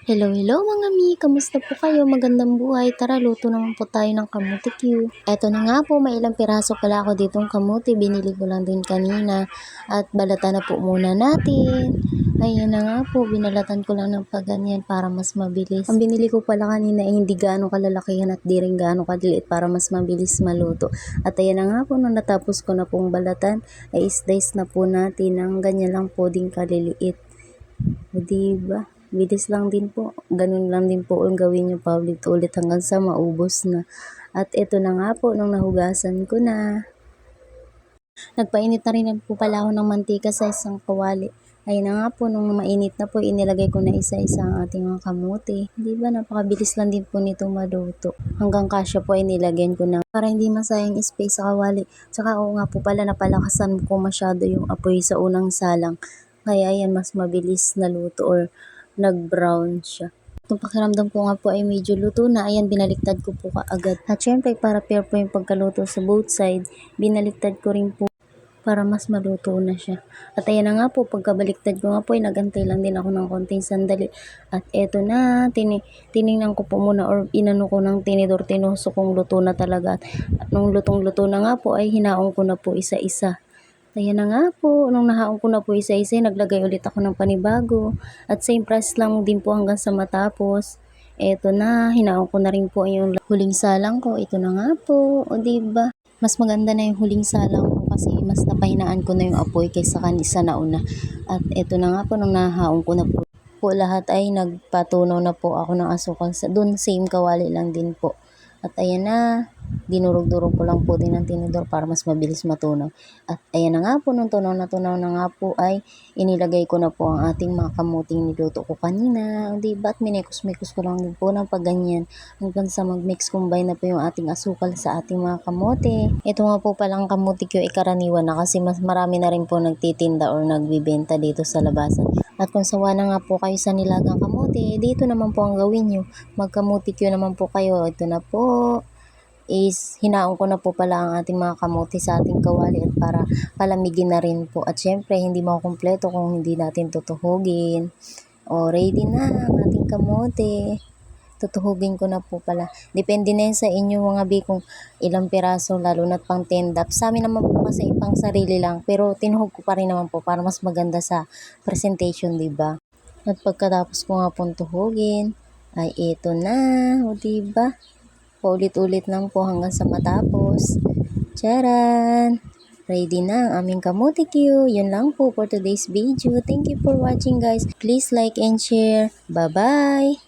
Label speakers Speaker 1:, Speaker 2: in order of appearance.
Speaker 1: Hello, hello mga mi! Kamusta po kayo? Magandang buhay. Tara, luto naman po tayo ng kamuti Q. Eto na nga po, may ilang piraso pala ako ditong kamuti. Binili ko lang din kanina. At balatan na po muna natin. Ayan na nga po, binalatan ko lang ng paganyan para mas mabilis. Ang binili ko pala kanina ay hindi gaano kalalakihan at di rin gaano kadiliit para mas mabilis maluto. At ayan na nga po, nung natapos ko na pong balatan, ay is-dice na po natin ng ganyan lang po din kaliliit. O diba? Bilis lang din po. Ganun lang din po ang gawin nyo paulit-ulit hanggang sa maubos na. At ito na nga po, nung nahugasan ko na. Nagpainit na rin po pala ako ng mantika sa isang kawali. Ayun na nga po, nung mainit na po, inilagay ko na isa-isa ang ating mga kamuti. Di ba, napakabilis lang din po nito maluto. Hanggang kasya po ay nilagyan ko na para hindi masayang space sa kawali. Tsaka oo nga po pala, napalakasan ko masyado yung apoy sa unang salang. Kaya ayan, mas mabilis na luto or nag-brown siya. Itong pakiramdam ko nga po ay medyo luto na. Ayan, binaliktad ko po kaagad. At syempre, para fair po yung pagkaluto sa both side, binaliktad ko rin po para mas maluto na siya. At ayan na nga po, pagkabaliktad ko nga po ay nagantay lang din ako ng konting sandali. At eto na, tiningnan ko po muna or inano ko ng tinidor, tinuso kong luto na talaga. At nung lutong-luto na nga po ay hinaong ko na po isa-isa. Ayan na nga po, nung nahaon ko na po isa-isa, naglagay ulit ako ng panibago. At same price lang din po hanggang sa matapos. Eto na, hinaon ko na rin po yung huling salang ko. Ito na nga po, o diba? Mas maganda na yung huling salang ko kasi mas napahinaan ko na yung apoy kaysa kanisa nauna. At eto na nga po, nung nahaon ko na po lahat ay nagpatunaw na po ako ng asukal. Doon same kawali lang din po. At ayan na, dinurog-durog ko lang po din ng tinidor para mas mabilis matunaw. At ayan na nga po, nung tunaw na nga po ay inilagay ko na po ang ating mga kamuting niluto ko kanina. Diba? At minekos-mekos ko lang din po ng pagganyan hanggang sa mag-mix combine na po yung ating asukal sa ating mga kamote. Ito nga po palang kamuti ko ay karaniwan na kasi mas marami na rin po nagtitinda or nagbibenta dito sa labasan. At kung sawa na nga po kayo sa nilagang kamote, dito naman po ang gawin nyo. Magkamuti Q naman po kayo. Ito na po is hinaon ko na po pala ang ating mga kamote sa ating kawali at para palamigin na rin po. At syempre, hindi makukumpleto kung hindi natin tutuhugin. O, ready na ang ating kamote. Tutuhugin ko na po pala. Depende na yun sa inyo mga bi kung ilang piraso, lalo na't pang 10 dap. Sa amin naman po kasi pang sarili lang. Pero tinuhog ko pa rin naman po para mas maganda sa presentation, diba? At pagkatapos ko nga pong tuhugin, ay ito na. O diba? Paulit-ulit lang po hanggang sa matapos. Charan! Ready na ang aming kamuti Q. Yun lang po for today's video. Thank you for watching guys. Please like and share. Bye-bye!